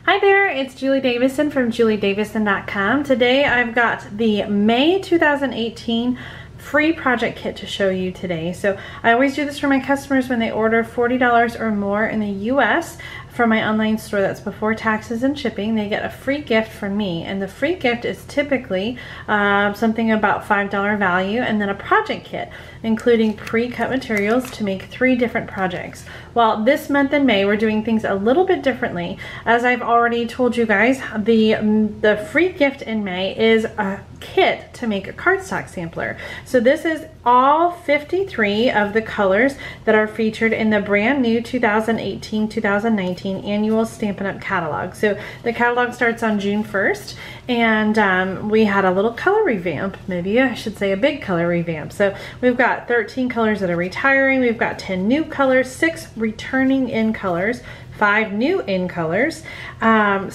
Hi there, it's Julie Davison from juliedavison.com. Today I've got the May 2018 free project kit to show you today. So I always do this for my customers when they order $40 or more in the US from my online store. That's before taxes and shipping. They get a free gift from me, and the free gift is typically something about $5 value, and then a project kit including pre-cut materials to make 3 different projects. Well, this month in May we're doing things a little bit differently. As I've already told you guys, the free gift in May is a kit to make a cardstock sampler. So this is all 53 of the colors that are featured in the brand new 2018-2019 annual Stampin' Up! Catalog. So the catalog starts on June 1st, and we had a little color revamp, maybe I should say a big color revamp. So we've got 13 colors that are retiring, we've got 10 new colors, 6 returning in colors, 5 new in colors, and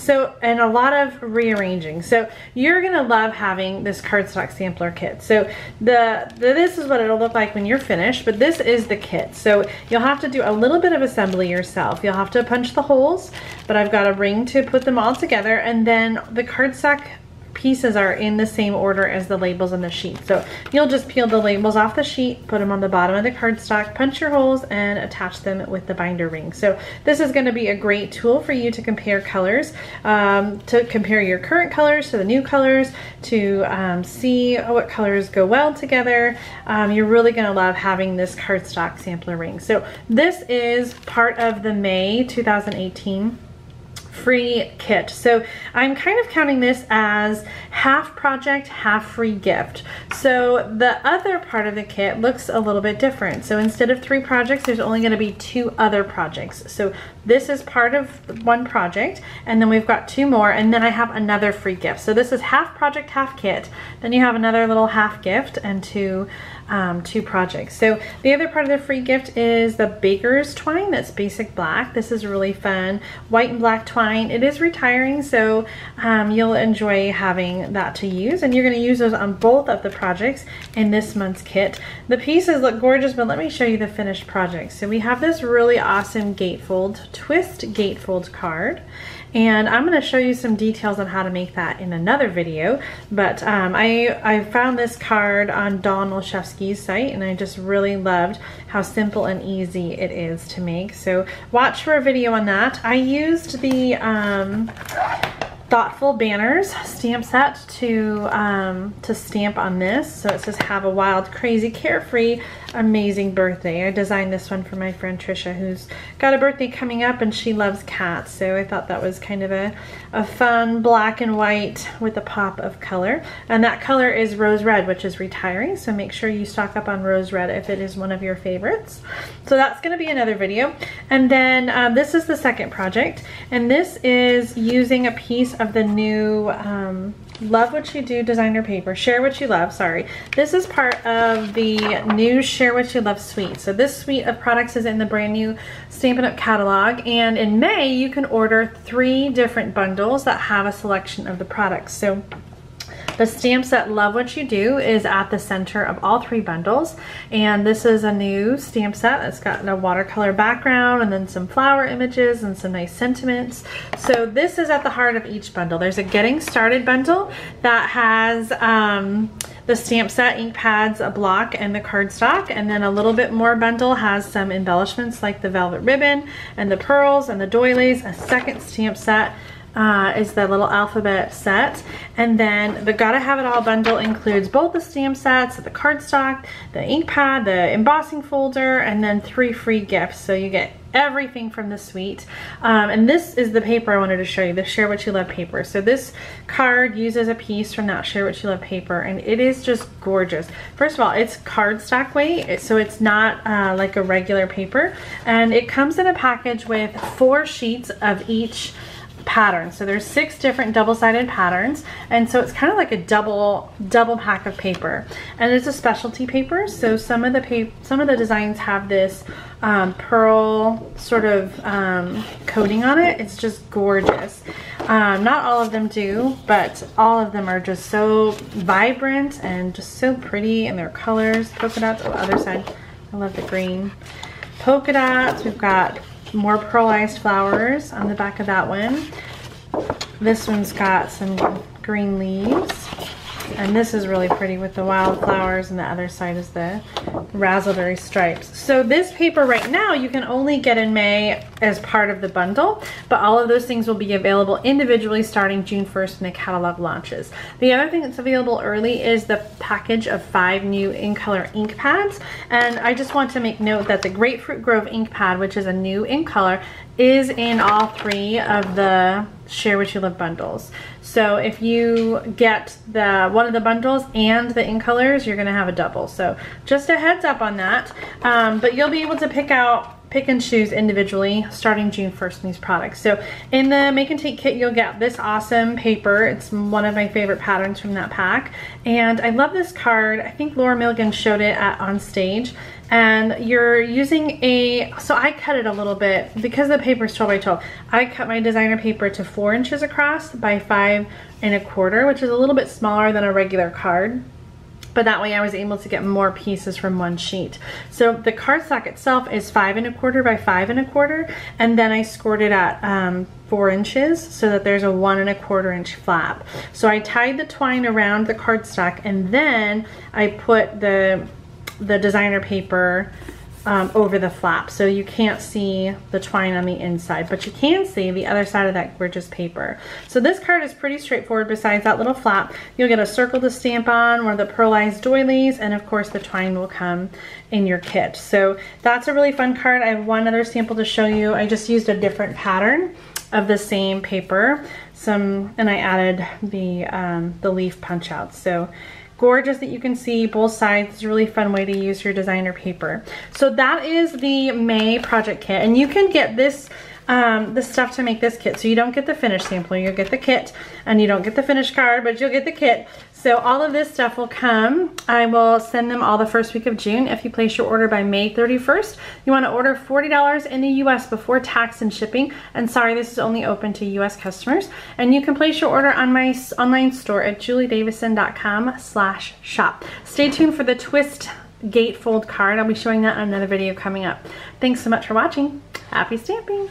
a lot of rearranging. So you're gonna love having this cardstock sampler kit. So this is what it'll look like when you're finished, but this is the kit. So you'll have to do a little bit of assembly yourself. You'll have to punch the holes, but I've got a ring to put them all together, and then the cardstock pieces are in the same order as the labels on the sheet. So you'll just peel the labels off the sheet, put them on the bottom of the cardstock, punch your holes, and attach them with the binder ring. So this is going to be a great tool for you to compare colors, to compare your current colors to the new colors, to see what colors go well together. You're really going to love having this cardstock sampler ring. So this is part of the May 2018 free kit. So I'm kind of counting this as half project, half free gift. So the other part of the kit looks a little bit different. So instead of 3 projects, there's only going to be 2 other projects. So this is part of one project, and then we've got 2 more, and then I have another free gift. So this is half project, half kit. Then you have another little half gift and 2 projects. So the other part of the free gift is the baker's twine. That's basic black. This is really fun. White and black twine. It is retiring, so you'll enjoy having that to use, and you're going to use those on both of the projects in this month's kit. The pieces look gorgeous, but let me show you the finished project. So we have this really awesome gatefold, twist gatefold card, and I'm going to show you some details on how to make that in another video. But I found this card on Dawn Olszewski's site, and I just really loved how simple and easy it is to make. So watch for a video on that. I used the Thoughtful Banners stamp set to stamp on this. So it says, "Have a wild, crazy, carefree, amazing birthday." I designed this one for my friend Trisha, who's got a birthday coming up, and she loves cats. So I thought that was kind of a fun black and white with a pop of color. And that color is rose red, which is retiring. So make sure you stock up on rose red if it is one of your favorites. So that's going to be another video. And then this is the second project, and this is using a piece of the new Love What You Do designer paper, Share What You Love, sorry. This is part of the new Share What You Love suite. So this suite of products is in the brand new Stampin' Up! Catalog, and in May you can order 3 different bundles that have a selection of the products. So the stamp set Love What You Do is at the center of all 3 bundles, and this is a new stamp set. It's got a watercolor background and then some flower images and some nice sentiments. So this is at the heart of each bundle. There's a Getting Started bundle that has the stamp set, ink pads, a block, and the cardstock, and then a little bit more bundle has some embellishments like the velvet ribbon and the pearls and the doilies. A second stamp set is the little alphabet set, and then the Gotta Have It All bundle includes both the stamp sets, the cardstock, the ink pad, the embossing folder, and then 3 free gifts. So you get everything from the suite. And this is the paper I wanted to show you, the Share What You Love paper. So this card uses a piece from that Share What You Love paper, and it is just gorgeous. First of all, it's cardstock weight, so it's not like a regular paper, and it comes in a package with 4 sheets of each pattern. So there's 6 different double-sided patterns, and so it's kind of like a double pack of paper, and it's a specialty paper. So some of the designs have this pearl sort of coating on it. It's just gorgeous. Not all of them do, but all of them are just so vibrant and just so pretty in their colors. Polka dots on the other side. I love the green polka dots. We've got more pearlized flowers on the back of that one. This one's got some green leaves. And this is really pretty with the wildflowers, and the other side is the raspberry stripes. So this paper right now you can only get in May as part of the bundle, but all of those things will be available individually starting June 1st when the catalog launches. The other thing that's available early is the package of 5 new in color ink pads. And I just want to make note that the Grapefruit Grove ink pad, which is a new in color, is in all 3 of the Share What You Love bundles. So if you get one of the bundles and the in colors, you're gonna have a double. So just a heads up on that. But you'll be able to pick and choose individually starting June 1st in these products. So in the Make and Take kit, you'll get this awesome paper. It's one of my favorite patterns from that pack. And I love this card. I think Laura Milligan showed it on stage. And you're using so I cut it a little bit because the paper is 12 by 12. I cut my designer paper to 4 inches across by 5 1/4, which is a little bit smaller than a regular card. But that way I was able to get more pieces from one sheet. So the cardstock itself is 5 1/4 by 5 1/4, and then I scored it at 4 inches so that there's a 1 1/4 inch flap. So I tied the twine around the cardstock, and then I put the designer paper over the flap, so you can't see the twine on the inside, but you can see the other side of that gorgeous paper. So this card is pretty straightforward. Besides that little flap, you'll get a circle to stamp on, one of the pearlized doilies, and of course the twine will come in your kit. So that's a really fun card. I have one other sample to show you. I just used a different pattern of the same paper, and I added the leaf punch outs. So gorgeous that you can see both sides. It's a really fun way to use your designer paper. So that is the May project kit, and you can get this the stuff to make this kit. So you don't get the finished sampler, you'll get the kit, and you don't get the finished card, but you'll get the kit. So all of this stuff will come. I will send them all the first week of June. If you place your order by May 31st, you want to order $40 in the US before tax and shipping. And sorry, this is only open to US customers. And you can place your order on my online store at juliedavison.com/shop. Stay tuned for the twist gatefold card. I'll be showing that in another video coming up. Thanks so much for watching. Happy stamping!